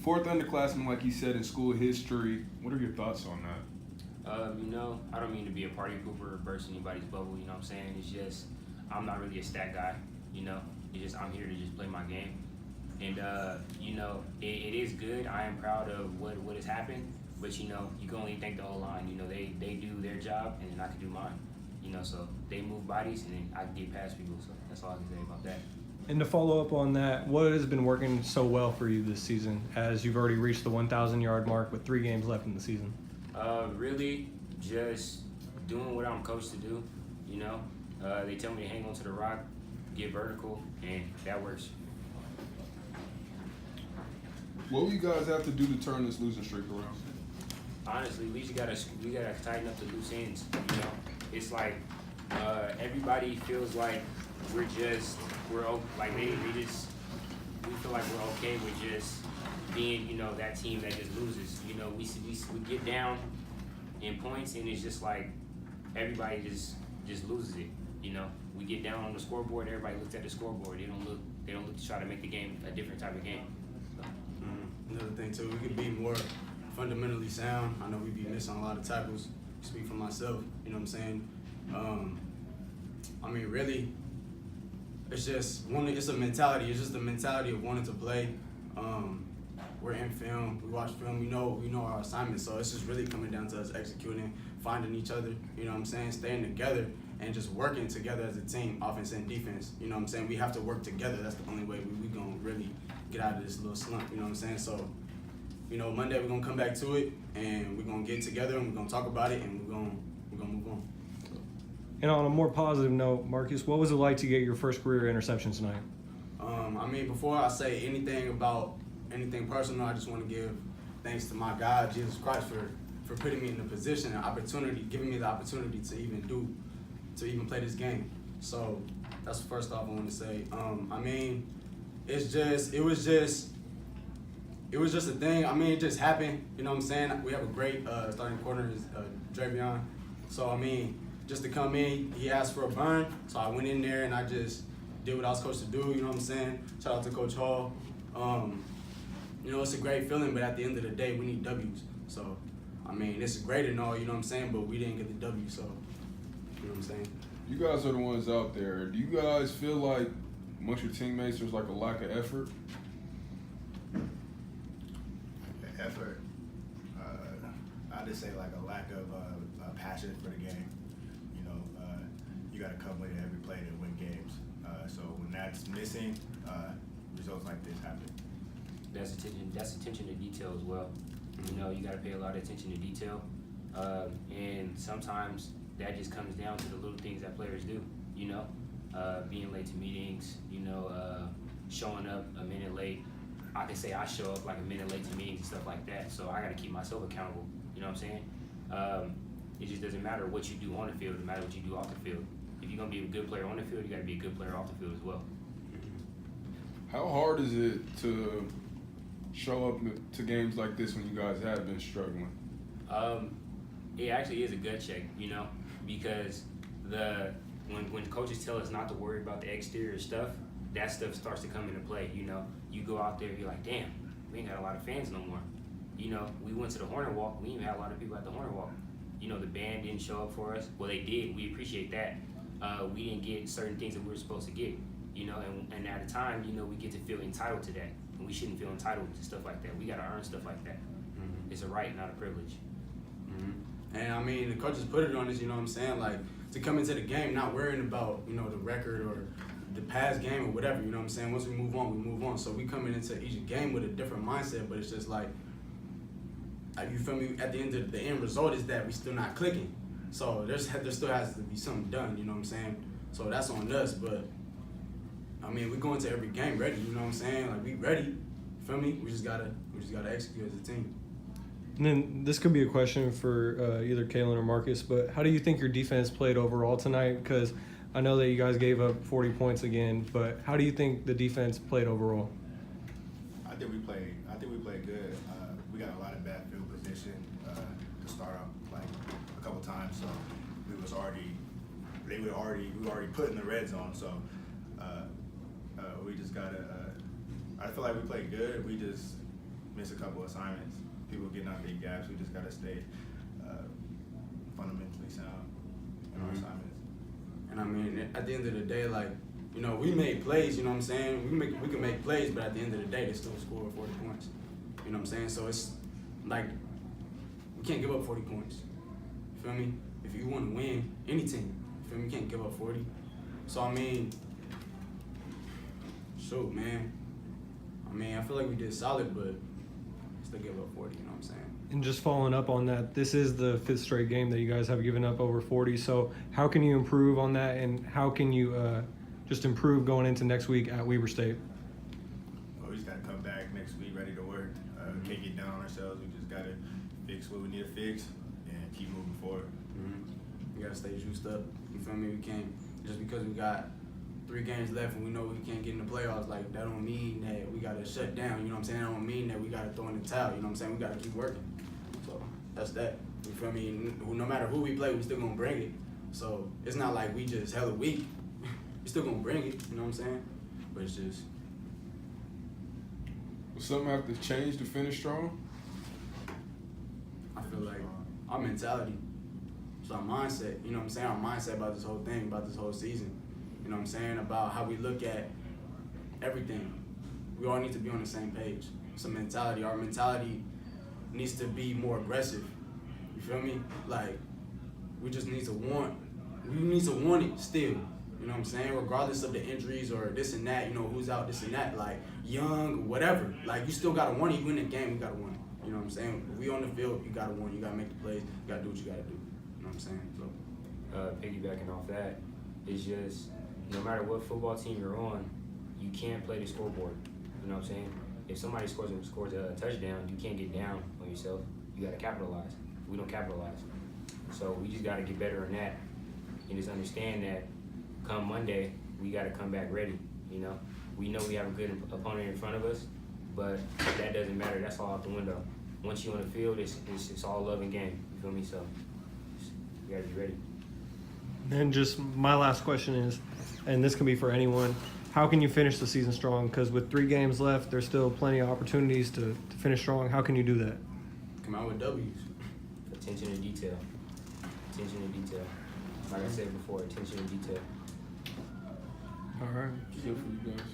Fourth underclassman, like you said, in school history. What are your thoughts on that? I don't mean to be a party pooper or burst anybody's bubble, you know what I'm saying? It's just, I'm not really a stat guy, you know? It's just, I'm here to just play my game. And, it is good. I am proud of what has happened, but, you can only thank the whole line. They do their job, and then I can do mine. So they move bodies, and then I can get past people, so that's all I can say about that. And to follow up on that, what has been working so well for you this season, as you've already reached the 1,000-yard mark with 3 games left in the season? Really just doing what I'm coached to do, They tell me to hang on to the rock, get vertical, and that works. What will you guys have to do to turn this losing streak around? Honestly, we gotta tighten up the loose ends, It's like everybody feels like we feel like we're okay with just being, that team that just loses. We get down in points, and it's just like everybody just loses it. We get down on the scoreboard. Everybody looks at the scoreboard. They don't look to try to make the game a different type of game. So. Another thing too, we could be more fundamentally sound. I know we be missing a lot of tackles. Speak for myself. You know what I'm saying? Really, it's just it's a mentality. It's just the mentality of wanting to play. We're in film. We watch film. We know our assignment. So it's just really coming down to us executing, finding each other. You know what I'm saying? Staying together and just working together as a team, offense and defense. You know what I'm saying? We have to work together. That's the only way we gonna really get out of this little slump. You know what I'm saying? So, Monday we're gonna come back to it, and we're gonna get together, and we're gonna talk about it, and we're gonna move on. And on a more positive note, Marcus, what was it like to get your first career interception tonight? Before I say anything about anything personal, I just want to give thanks to my God, Jesus Christ, for putting me in the position and opportunity, giving me the opportunity to even play this game. So that's first off I want to say. It was just a thing. It just happened. You know what I'm saying? We have a great starting corner, Dravion. So just to come in, he asked for a burn, so I went in there and I just did what I was coached to do. You know what I'm saying? Shout out to Coach Hall. It's a great feeling, but at the end of the day, we need W's. So, it's great and all, you know what I'm saying, but we didn't get the W, so, you know what I'm saying? You guys are the ones out there. Do you guys feel like amongst your teammates there's like a lack of effort? Effort. I just say like a lack of passion for the game. You got to come with it every play to win games. So when that's missing, results like this happen. That's attention to detail as well. You got to pay a lot of attention to detail, and sometimes that just comes down to the little things that players do. Being late to meetings. Showing up a minute late. I can say I show up like a minute late to meetings and stuff like that. So I got to keep myself accountable. You know what I'm saying? It just doesn't matter what you do on the field. It matters what you do off the field. If you're gonna be a good player on the field, you got to be a good player off the field as well. How hard is it to show up to games like this when you guys have been struggling? It actually is a gut check, because when coaches tell us not to worry about the exterior stuff, that stuff starts to come into play. You go out there, you're like, damn, we ain't got a lot of fans no more. We went to the Hornet Walk, we even had a lot of people at the Hornet Walk. The band didn't show up for us. Well, they did. We appreciate that. We didn't get certain things that we were supposed to get. And at a time, we get to feel entitled to that. And we shouldn't feel entitled to stuff like that. We got to earn stuff like that. Mm-hmm. It's a right, not a privilege. Mm-hmm. And the coaches put it on us, you know what I'm saying? Like, to come into the game not worrying about, the record or the past game or whatever, you know what I'm saying? Once we move on, we move on. So we coming into each game with a different mindset, but it's just like, you feel me? At the end result is that we still not clicking. So there still has to be something done, you know what I'm saying? So that's on us, but we go into every game ready, you know what I'm saying? Like, we ready, you feel me? We just gotta execute as a team. And then this could be a question for either Caelan or Marcus, but how do you think your defense played overall tonight? Because I know that you guys gave up 40 points again, but how do you think the defense played overall? I think we played good. We got a lot of bad field position to start off like a couple times, so we were already put in the red zone. So we just gotta. I feel like we played good. We miss a couple assignments. People getting out big gaps. We just gotta stay fundamentally sound in our assignments. And I mean, at the end of the day, like, you know, we made plays, you know what I'm saying? We can make plays, but at the end of the day, they still score 40 points. You know what I'm saying? So it's like, we can't give up 40 points. You feel me? If you want to win, any team, you feel me? You can't give up 40. So, I mean, shoot, man. I mean, I feel like we did solid, but still give up 40, you know what I'm saying? And just following up on that, this is the 5th straight game that you guys have given up over 40. So how can you improve on that, and how can you just improve going into next week at Weber State? Well, we just gotta come back next week ready to work. Can't get down on ourselves. We just gotta fix what we need to fix and keep moving forward. We gotta stay juiced up. You feel me? We can't, just because we got 3 games left and we know we can't get in the playoffs, like, that don't mean that we gotta shut down, you know what I'm saying? That don't mean that we gotta throw in the towel, you know what I'm saying? We gotta keep working. So that's that. You feel me? No matter who we play, we still gonna bring it. So it's not like we just hella weak. We still gonna bring it, you know what I'm saying? But it's just, Will something have to change to finish strong? I feel like our mentality, so our mindset, you know what I'm saying? Our mindset about this whole thing, about this whole season. You know what I'm saying? About how we look at everything. We all need to be on the same page. It's a mentality. Our mentality needs to be more aggressive. You feel me? Like, we just need to want it still. You know what I'm saying? Regardless of the injuries or this and that, you know, who's out, this and that, like, young, whatever. Like, you still gotta want it. You win the game, you gotta want it. You know what I'm saying? If we on the field, you gotta want it. You gotta make the plays. You gotta do what you gotta do. You know what I'm saying? So, Piggybacking off that, it's just, no matter what football team you're on, you can't play the scoreboard. You know what I'm saying? If somebody scores a touchdown, you can't get down on yourself. You got to capitalize. We don't capitalize. So we just got to get better on that and just understand that come Monday, we got to come back ready. You know, we know we have a good opponent in front of us, but that doesn't matter. That's all out the window. Once you're on the field, it's all love and game. You feel me? So we got to be ready. And just my last question is, and this can be for anyone, how can you finish the season strong? Because with 3 games left, there's still plenty of opportunities to finish strong. How can you do that? come out with W's. Attention to detail. Attention to detail. Like I said before, attention to detail. All right. Good for you guys.